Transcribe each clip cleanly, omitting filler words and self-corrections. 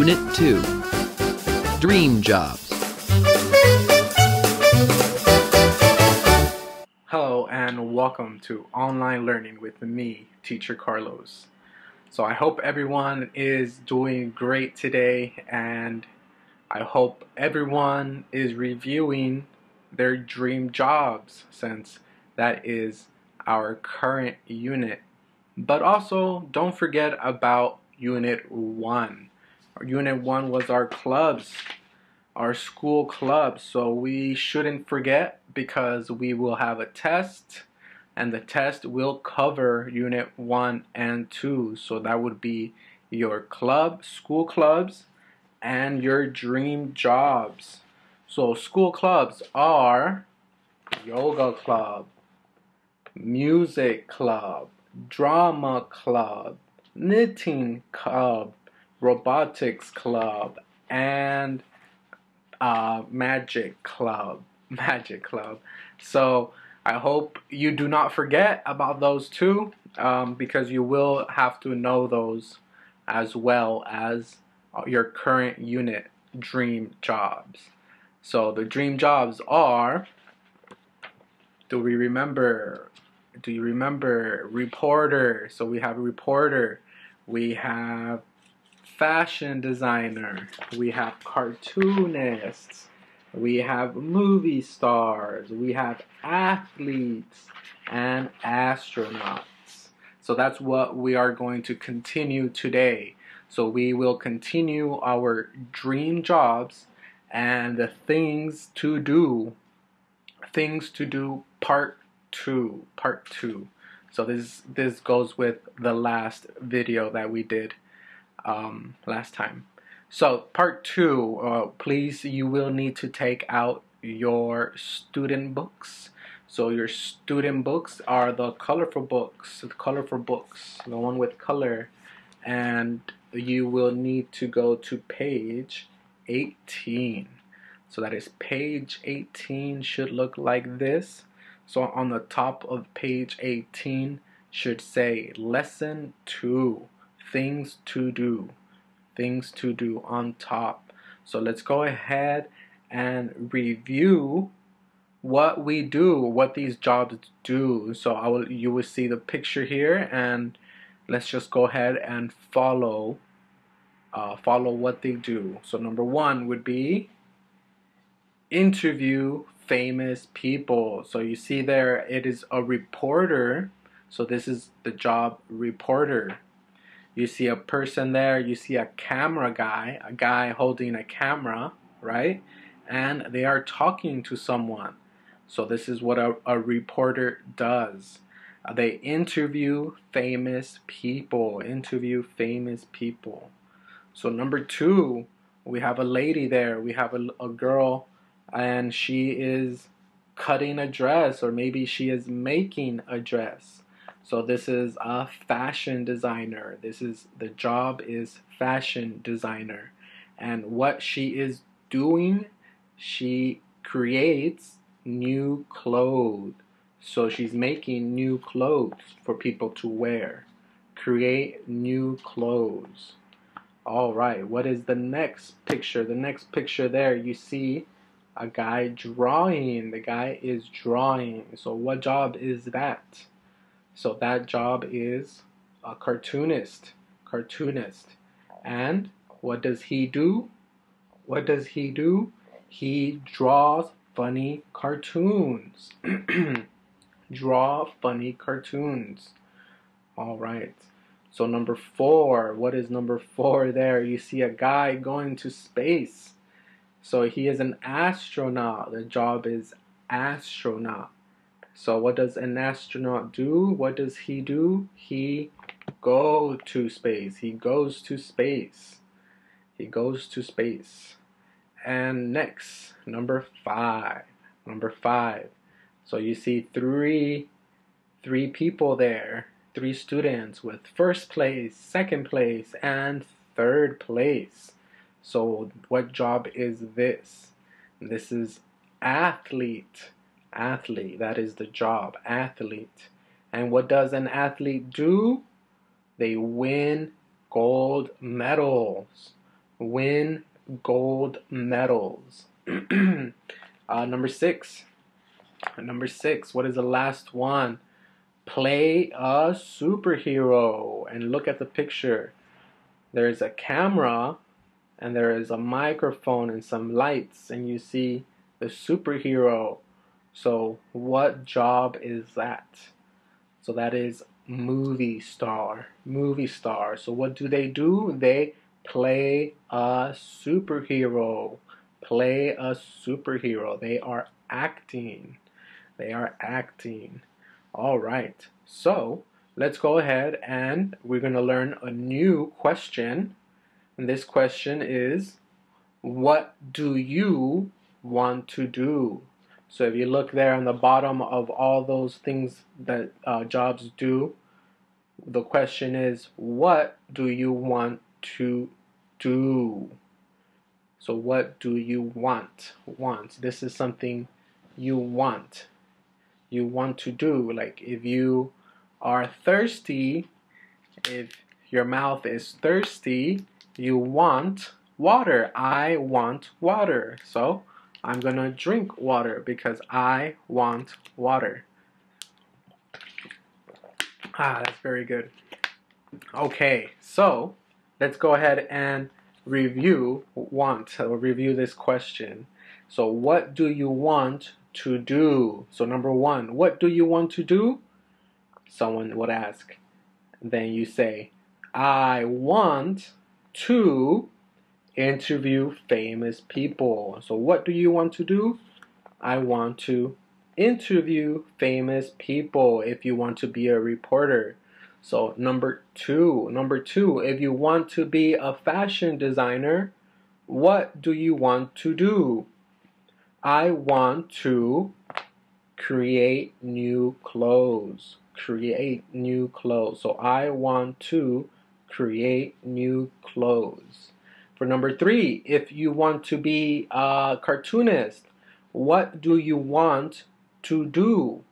Unit 2, Dream Jobs. Hello and welcome to Online Learning with me, Teacher Carlos. So I hope everyone is doing great today, and I hope everyone is reviewing their dream jobs, since that is our current unit. But also, don't forget about Unit 1. Unit 1 was our clubs, our school clubs, so we shouldn't forget, because we will have a test, and the test will cover Unit 1 and 2. So that would be your club, school clubs, and your dream jobs. So school clubs are yoga club, music club, drama club, knitting club, robotics club, and magic club. So I hope you do not forget about those two, because you will have to know those as well as your current unit dream jobs. So the dream jobs are, do you remember reporter? So we have reporter, we have fashion designer, we have cartoonists, we have movie stars, we have athletes, and astronauts. So that's what we are going to continue today. So we will continue our dream jobs and the things to do part 2. So this goes with the last video that we did last time. So part 2, please, you will need to take out your student books. So your student books are the colorful books, the one with color, and you will need to go to page 18. So that is page 18 should look like this. So on the top of page 18 should say lesson 2, things to do on top. So let's go ahead and review what we do, what these jobs do. So you will see the picture here, and let's just go ahead and follow what they do. So number 1 would be interview famous people. So you see there, it is a reporter. So this is the job reporter. You see a person there, you see a camera guy, a guy holding a camera, right? And they are talking to someone. So this is what a reporter does. They interview famous people, So number 2, we have a lady there, we have a girl, and she is cutting a dress, or maybe she is making a dress. So this is a fashion designer. The job is fashion designer. And what she is doing, she creates new clothes. So she's making new clothes for people to wear. Create new clothes. All right, what is the next picture? The next picture there, you see a guy drawing. The guy is drawing. So what job is that? So that job is a cartoonist. And what does he do? He draws funny cartoons. Draw funny cartoons. All right. So number 4, what is number 4 there? You see a guy going to space. So he is an astronaut. The job is astronaut. So what does an astronaut do? What does he do? He goes to space. And next, number 5. So you see three people there, 3 students with first place, second place, and third place. So what job is this? This is athlete. That is the job, athlete. And what does an athlete do? They win gold medals. win gold medals. Number 6. Number 6, what is the last one? Play a superhero. And look at the picture. There is a camera, and there is a microphone and some lights, and you see the superhero. So what job is that? So that is movie star. Movie star. So what do? They play a superhero. Play a superhero. They are acting. They are acting. All right. So let's go ahead and we're going to learn a new question. And this question is, what do you want to do? So if you look there on the bottom of all those things that jobs do, the question is, what do you want to do? So what do you want? Want. This is something you want. You want to do. Like if you are thirsty, if your mouth is thirsty, you want water. I want water. So I'm gonna drink water because I want water. That's very good. Okay, so let's go ahead and review this question. So what do you want to do? So number 1, what do you want to do? Someone would ask. Then you say, I want to interview famous people. So what do you want to do? I want to interview famous people if you want to be a reporter. So number 2, if you want to be a fashion designer, what do you want to do? I want to create new clothes. Create new clothes. So I want to create new clothes. For number 3, if you want to be a cartoonist, what do you want to do?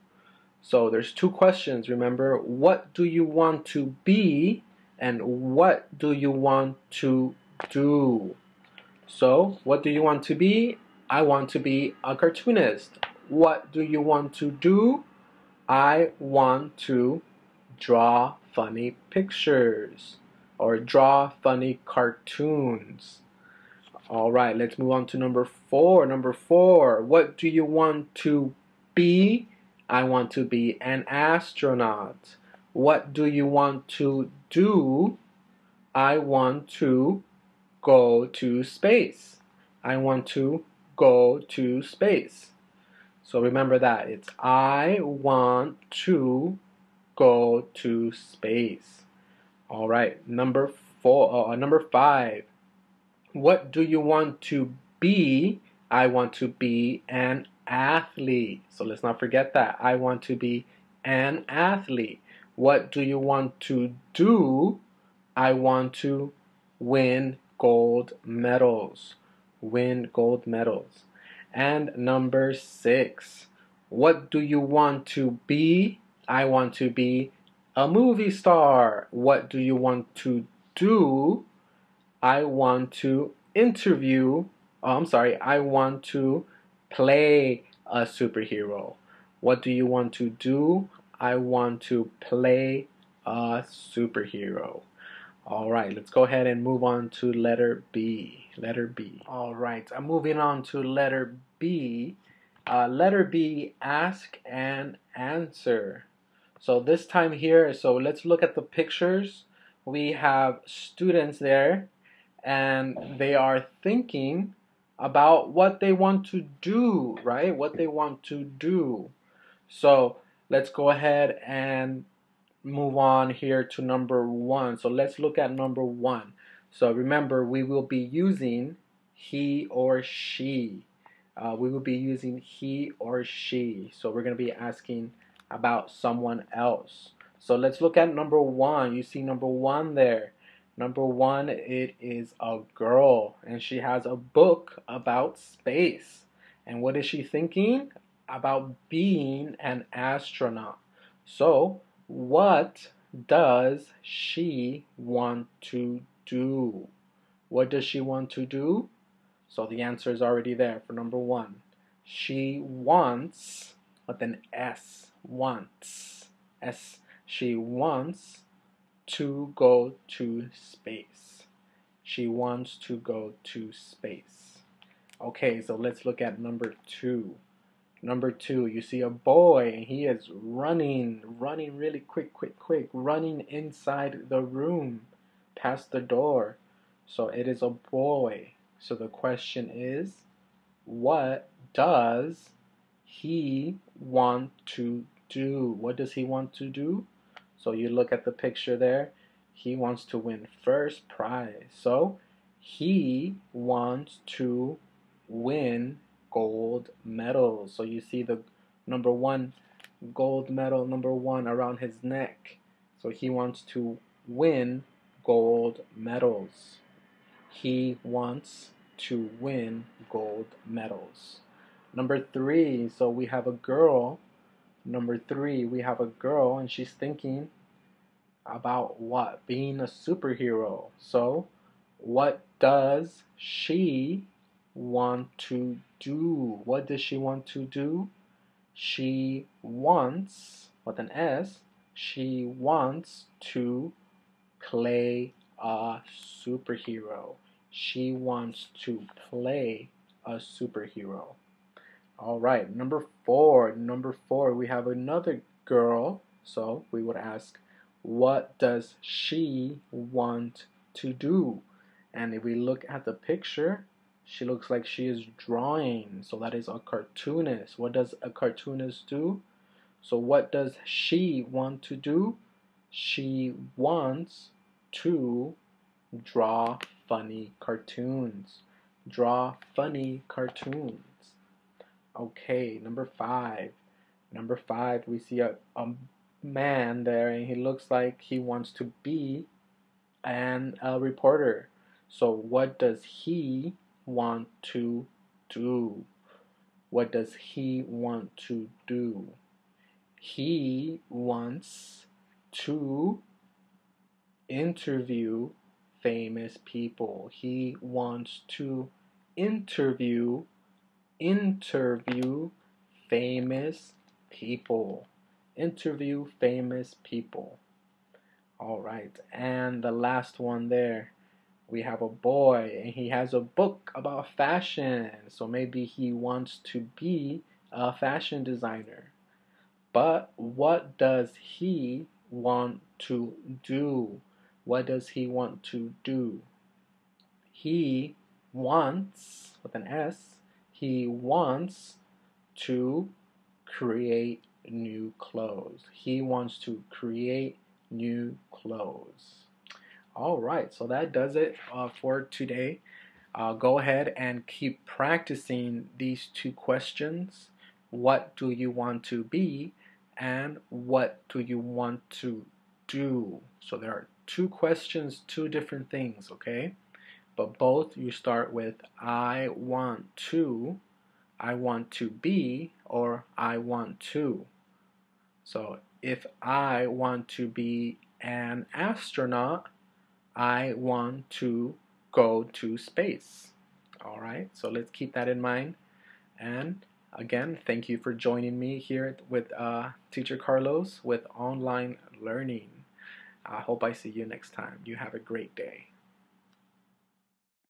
So there's 2 questions, remember. What do you want to be and what do you want to do? So what do you want to be? I want to be a cartoonist. What do you want to do? I want to draw funny pictures or draw funny cartoons. All right, let's move on to number 4. Number 4, what do you want to be? I want to be an astronaut. What do you want to do? I want to go to space. I want to go to space. So remember that. It's I want to go to space. All right, number 5. What do you want to be? I want to be an athlete. So let's not forget that. I want to be an athlete. What do you want to do? I want to win gold medals. Win gold medals. And number 6. What do you want to be? I want to be a movie star. What do you want to do? I want to I want to play a superhero. What do you want to do? I want to play a superhero. All right, let's go ahead and move on to letter B. Letter B. All right, I'm moving on to letter B. Letter B, ask and answer. So this time here, so let's look at the pictures. We have students there, and they are thinking about what they want to do, right? What they want to do. So let's go ahead and move on here to number 1. So let's look at number 1. So remember, we will be using he or she. We will be using he or she. So we're going to be asking about someone else. So let's look at number 1. You see number 1 there. Number 1, it is a girl, and she has a book about space. And what is she thinking? About being an astronaut. So what does she want to do? What does she want to do? So the answer is already there for number 1. She wants, with an S, wants, S. She wants to go to space. She wants to go to space. Okay, so let's look at number 2. Number 2, you see a boy, and he is running really quick, running inside the room, past the door. So it is a boy. So the question is, what does he want to do? What does he want to do? So you look at the picture there. He wants to win first prize. So he wants to win gold medals. So you see the number 1 gold medal, number 1 around his neck. So he wants to win gold medals. He wants to win gold medals. Number 3, so we have a girl. Number 3, we have a girl, and she's thinking about what? Being a superhero. So what does she want to do? What does she want to do? She wants, with an S, she wants to play a superhero. She wants to play a superhero. All right, number 4. Number 4, we have another girl. So we would ask, what does she want to do? And if we look at the picture, she looks like she is drawing. So that is a cartoonist. What does a cartoonist do? So what does she want to do? She wants to draw funny cartoons. Draw funny cartoons. Okay, number 5. Number 5, we see a man there, and he looks like he wants to be a reporter. So what does he want to do? What does he want to do? He wants to interview famous people. He wants to interview famous people. Interview famous people. All right, and the last one there, we have a boy, and he has a book about fashion. So maybe he wants to be a fashion designer. But what does he want to do? What does he want to do? He wants, with an S, he wants to create new clothes. He wants to create new clothes. All right, so that does it for today. Go ahead and keep practicing these 2 questions. What do you want to be? And what do you want to do? So there are 2 questions, 2 different things, okay? But both you start with I want to be, or I want to. So if I want to be an astronaut, I want to go to space. All right, so let's keep that in mind. And again, thank you for joining me here with Teacher Carlos with online learning. I hope I see you next time. You have a great day.